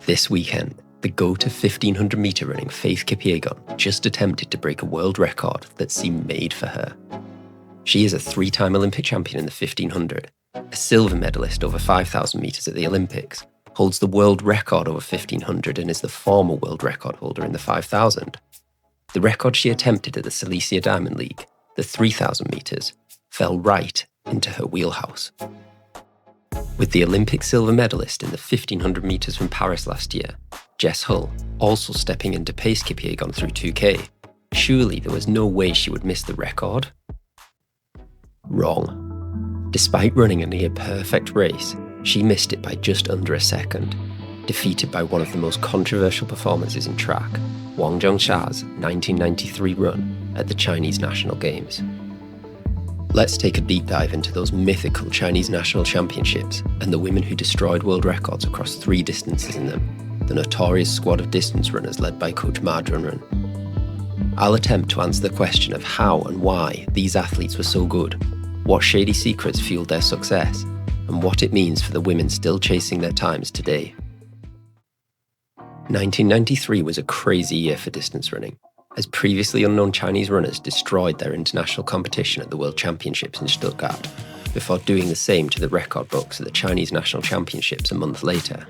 This weekend, the GOAT of 1500-metre running Faith Kipyegon just attempted to break a world record that seemed made for her. She is a three-time Olympic champion in the 1500, a silver medalist over 5,000 metres at the Olympics, holds the world record over 1500 and is the former world record holder in the 5,000. The record she attempted at the Silesia Diamond League, the 3,000 metres, fell right into her wheelhouse. With the Olympic silver medalist in the 1500 metres from Paris last year, Jess Hull, also stepping in to pace Kipyegon through 2K, surely there was no way she would miss the record? Wrong. Despite running a near-perfect race, she missed it by just under a second, defeated by one of the most controversial performances in track, Wang Junxia's 1993 run at the Chinese National Games. Let's take a deep dive into those mythical Chinese National Championships and the women who destroyed world records across 3 distances in them, the notorious squad of distance runners led by coach Ma Junren. I'll attempt to answer the question of how and why these athletes were so good, what shady secrets fueled their success, and what it means for the women still chasing their times today. 1993 was a crazy year for distance running, as previously unknown Chinese runners destroyed their international competition at the World Championships in Stuttgart, before doing the same to the record books at the Chinese National Championships a month later.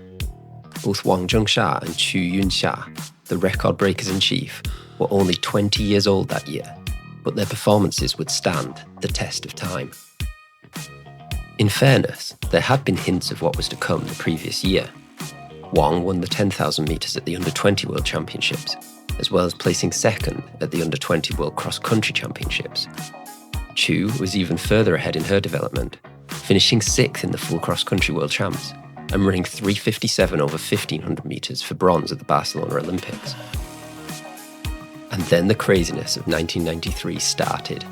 Both Wang Junxia and Junxia, the record breakers-in-chief, were only 20 years old that year, but their performances would stand the test of time. In fairness, there had been hints of what was to come the previous year. Wang won the 10,000 metres at the Under-20 World Championships, as well as placing second at the Under-20 World Cross Country Championships. Chu was even further ahead in her development, finishing 6th in the full cross country World Champs and running 3:57 over 1500 metres for bronze at the Barcelona Olympics. And then the craziness of 1993 started.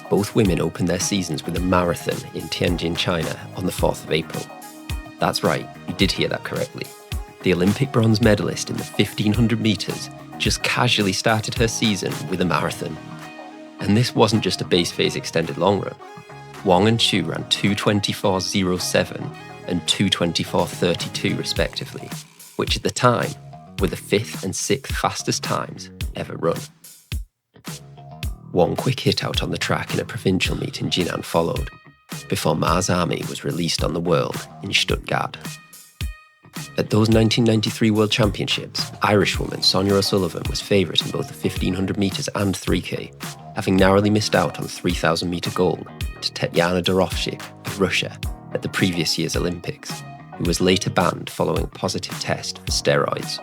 Both women opened their seasons with a marathon in Tianjin, China on the 4th of April. That's right, you did hear that correctly. The Olympic bronze medalist in the 1500 metres just casually started her season with a marathon. And this wasn't just a base phase extended long run. Wang and Chu ran 2:24.07 and 2:24.32 respectively, which at the time were the 5th and 6th fastest times ever run. One quick hit out on the track in a provincial meet in Jinan followed, before Ma's Army was released on the world in Stuttgart. At those 1993 World Championships, Irishwoman Sonia O'Sullivan was favourite in both the 1500 metres and 3K, having narrowly missed out on 3,000 metre gold to Tetyana Dorovshik of Russia at the previous year's Olympics, who was later banned following a positive test for steroids.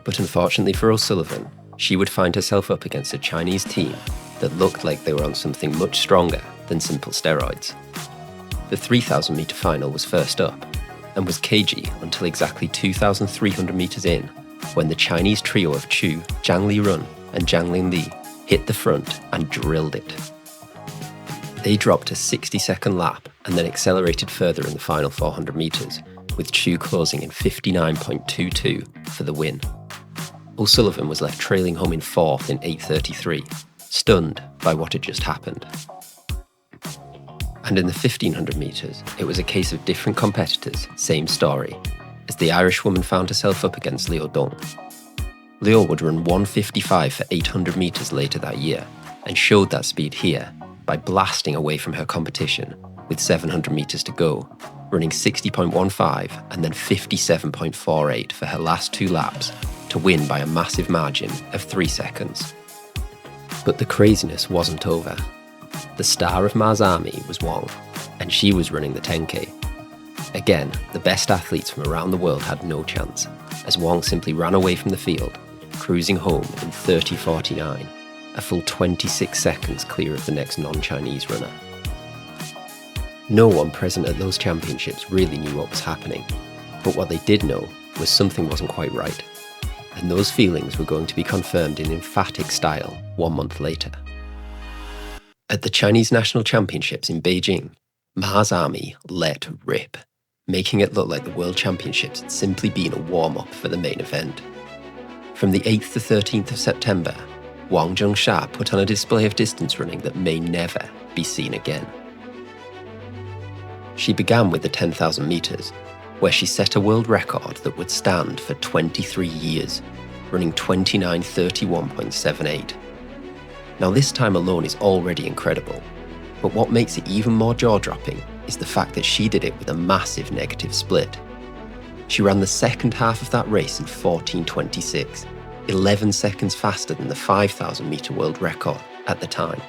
But unfortunately for O'Sullivan, she would find herself up against a Chinese team that looked like they were on something much stronger than simple steroids. The 3,000 metre final was first up, and was cagey until exactly 2,300 metres in, when the Chinese trio of Chu, Zhang Lirun and Zhang Linli hit the front and drilled it. They dropped a 60-second lap and then accelerated further in the final 400 metres, with Chu closing in 59.22 for the win. O'Sullivan was left trailing home in 4th in 8:33, stunned by what had just happened. And in the 1500 metres, it was a case of different competitors, same story, as the Irishwoman found herself up against Liu Dong. Liu would run 1:55 for 800 metres later that year, and showed that speed here by blasting away from her competition with 700 metres to go, running 60.15 and then 57.48 for her last 2 laps to win by a massive margin of 3 seconds. But the craziness wasn't over. The star of Ma's Army was Wang, and she was running the 10K. Again, the best athletes from around the world had no chance, as Wang simply ran away from the field, cruising home in 30:49, a full 26 seconds clear of the next non-Chinese runner. No one present at those championships really knew what was happening, but what they did know was something wasn't quite right, and those feelings were going to be confirmed in emphatic style 1 month later. At the Chinese National Championships in Beijing, Ma's Army let rip, making it look like the World Championships had simply been a warm-up for the main event. From the 8th to 13th of September, Wang Junxia put on a display of distance running that may never be seen again. She began with the 10,000 metres, where she set a world record that would stand for 23 years, running 29:31.78. Now this time alone is already incredible, but what makes it even more jaw-dropping is the fact that she did it with a massive negative split. She ran the second half of that race in 14:26, 11 seconds faster than the 5,000 metre world record at the time.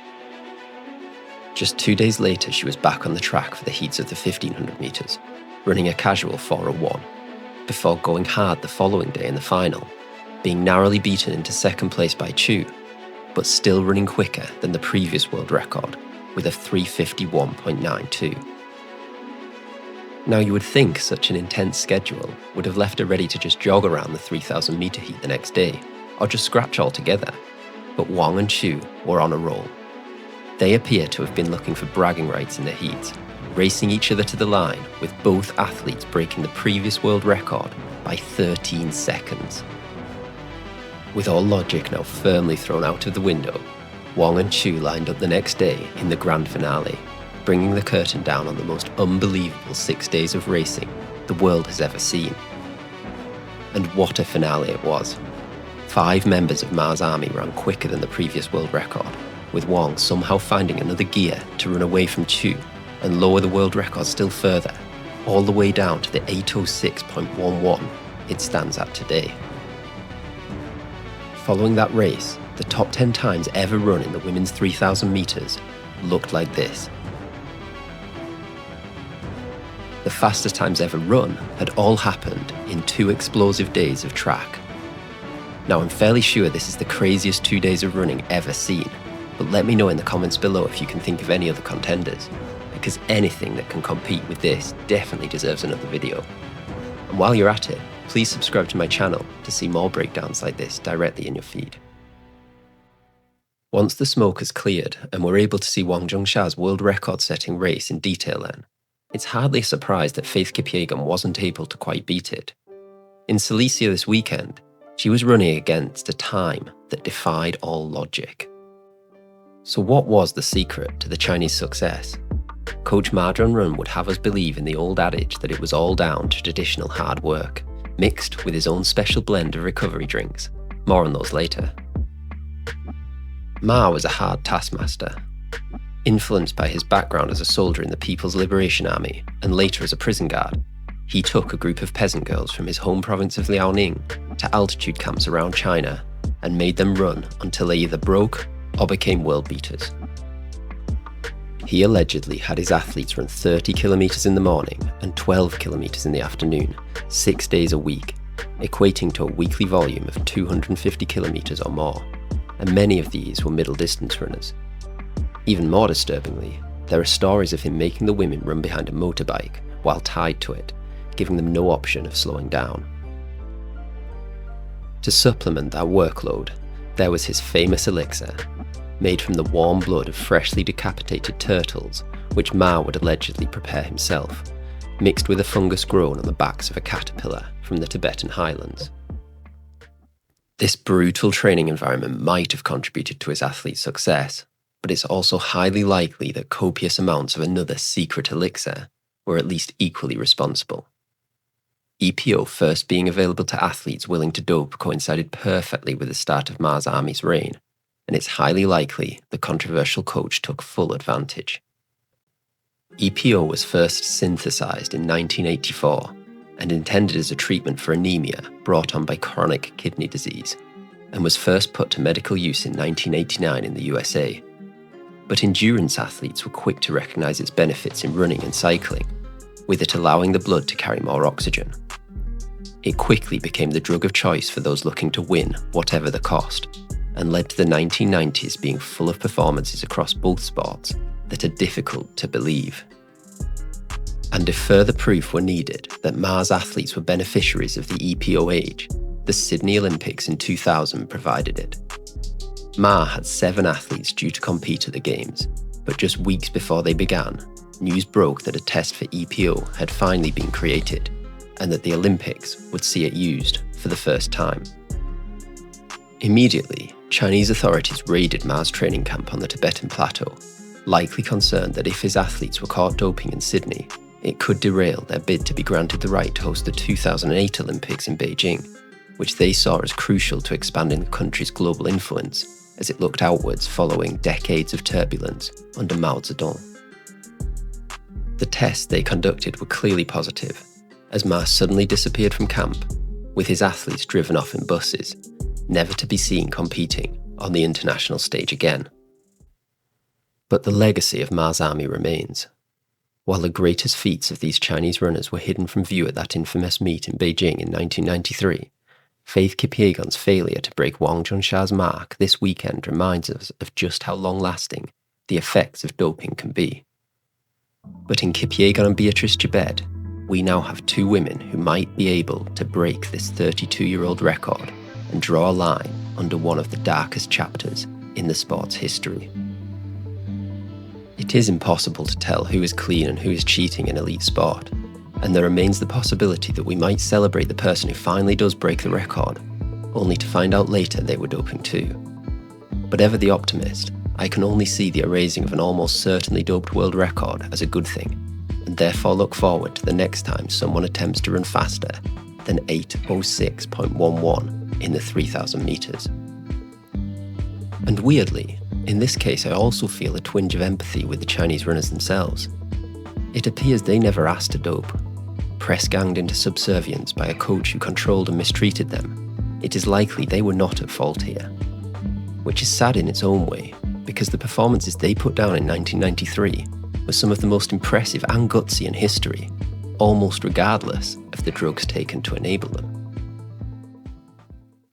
Just 2 days later, she was back on the track for the heats of the 1,500 metres, running a casual 4:01, before going hard the following day in the final, being narrowly beaten into second place by Chu, but still running quicker than the previous world record with a 3:51.92. Now you would think such an intense schedule would have left her ready to just jog around the 3,000 metre heat the next day, or just scratch altogether, but Wang and Chu were on a roll. They appear to have been looking for bragging rights in the heats, racing each other to the line, with both athletes breaking the previous world record by 13 seconds. With all logic now firmly thrown out of the window, Wang and Chu lined up the next day in the grand finale, bringing the curtain down on the most unbelievable 6 days of racing the world has ever seen. And what a finale it was. 5 members of Ma's army ran quicker than the previous world record, with Wang somehow finding another gear to run away from Chu and lower the world record still further, all the way down to the 8:06.11 it stands at today. Following that race, the top 10 times ever run in the women's 3,000 metres looked like this. The fastest times ever run had all happened in 2 explosive days of track. Now I'm fairly sure this is the craziest 2 days of running ever seen, but let me know in the comments below if you can think of any other contenders, because anything that can compete with this definitely deserves another video. And while you're at it, please subscribe to my channel to see more breakdowns like this directly in your feed. Once the smoke has cleared and we're able to see Wang Junxia's world record-setting race in detail then, it's hardly a surprise that Faith Kipyegon wasn't able to quite beat it. In Silesia this weekend, she was running against a time that defied all logic. So what was the secret to the Chinese success? Coach Ma Junrun would have us believe in the old adage that it was all down to traditional hard work, mixed with his own special blend of recovery drinks. More on those later. Ma was a hard taskmaster. Influenced by his background as a soldier in the People's Liberation Army and later as a prison guard, he took a group of peasant girls from his home province of Liaoning to altitude camps around China and made them run until they either broke or became world beaters. He allegedly had his athletes run 30 kilometres in the morning and 12 kilometres in the afternoon, 6 days a week, equating to a weekly volume of 250 kilometres or more, and many of these were middle distance runners. Even more disturbingly, there are stories of him making the women run behind a motorbike while tied to it, giving them no option of slowing down. To supplement that workload, there was his famous elixir, made from the warm blood of freshly decapitated turtles, which Ma would allegedly prepare himself, mixed with a fungus grown on the backs of a caterpillar from the Tibetan highlands. This brutal training environment might have contributed to his athlete's success, but it's also highly likely that copious amounts of another secret elixir were at least equally responsible. EPO first being available to athletes willing to dope coincided perfectly with the start of Ma's army's reign, and it's highly likely the controversial coach took full advantage. EPO was first synthesized in 1984 and intended as a treatment for anemia brought on by chronic kidney disease, and was first put to medical use in 1989 in the USA. But endurance athletes were quick to recognize its benefits in running and cycling, with it allowing the blood to carry more oxygen. It quickly became the drug of choice for those looking to win, whatever the cost, and led to the 1990s being full of performances across both sports that are difficult to believe. And if further proof were needed that Ma's athletes were beneficiaries of the EPO age, the Sydney Olympics in 2000 provided it. Ma had 7 athletes due to compete at the Games, but just weeks before they began, news broke that a test for EPO had finally been created, and that the Olympics would see it used for the first time. Immediately, Chinese authorities raided Ma's training camp on the Tibetan plateau, likely concerned that if his athletes were caught doping in Sydney, it could derail their bid to be granted the right to host the 2008 Olympics in Beijing, which they saw as crucial to expanding the country's global influence as it looked outwards following decades of turbulence under Mao Zedong. The tests they conducted were clearly positive, as Ma suddenly disappeared from camp, with his athletes driven off in buses, never to be seen competing on the international stage again. But the legacy of Ma's army remains. While the greatest feats of these Chinese runners were hidden from view at that infamous meet in Beijing in 1993, Faith Kipyegon's failure to break Wang Junxia's mark this weekend reminds us of just how long-lasting the effects of doping can be. But in Kipyegon and Beatrice Chebet, we now have two women who might be able to break this 32-year-old record and draw a line under one of the darkest chapters in the sport's history. It is impossible to tell who is clean and who is cheating in elite sport, and there remains the possibility that we might celebrate the person who finally does break the record, only to find out later they were doping too. But ever the optimist, I can only see the erasing of an almost certainly doped world record as a good thing, and therefore look forward to the next time someone attempts to run faster than 8:06.11 in the 3,000 metres. And weirdly, in this case I also feel a twinge of empathy with the Chinese runners themselves. It appears they never asked to dope. Press-ganged into subservience by a coach who controlled and mistreated them, it is likely they were not at fault here. Which is sad in its own way, because the performances they put down in 1993 were some of the most impressive and gutsy in history, almost regardless of the drugs taken to enable them.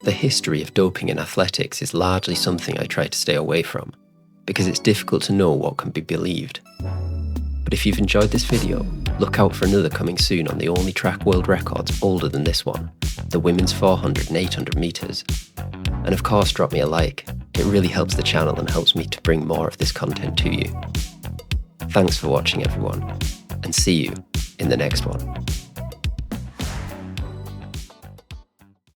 The history of doping in athletics is largely something I try to stay away from, because it's difficult to know what can be believed. But if you've enjoyed this video, look out for another coming soon on the only track world records older than this one, the women's 400 and 800 metres. And of course drop me a like, it really helps the channel and helps me to bring more of this content to you. Thanks for watching everyone, and see you in the next one.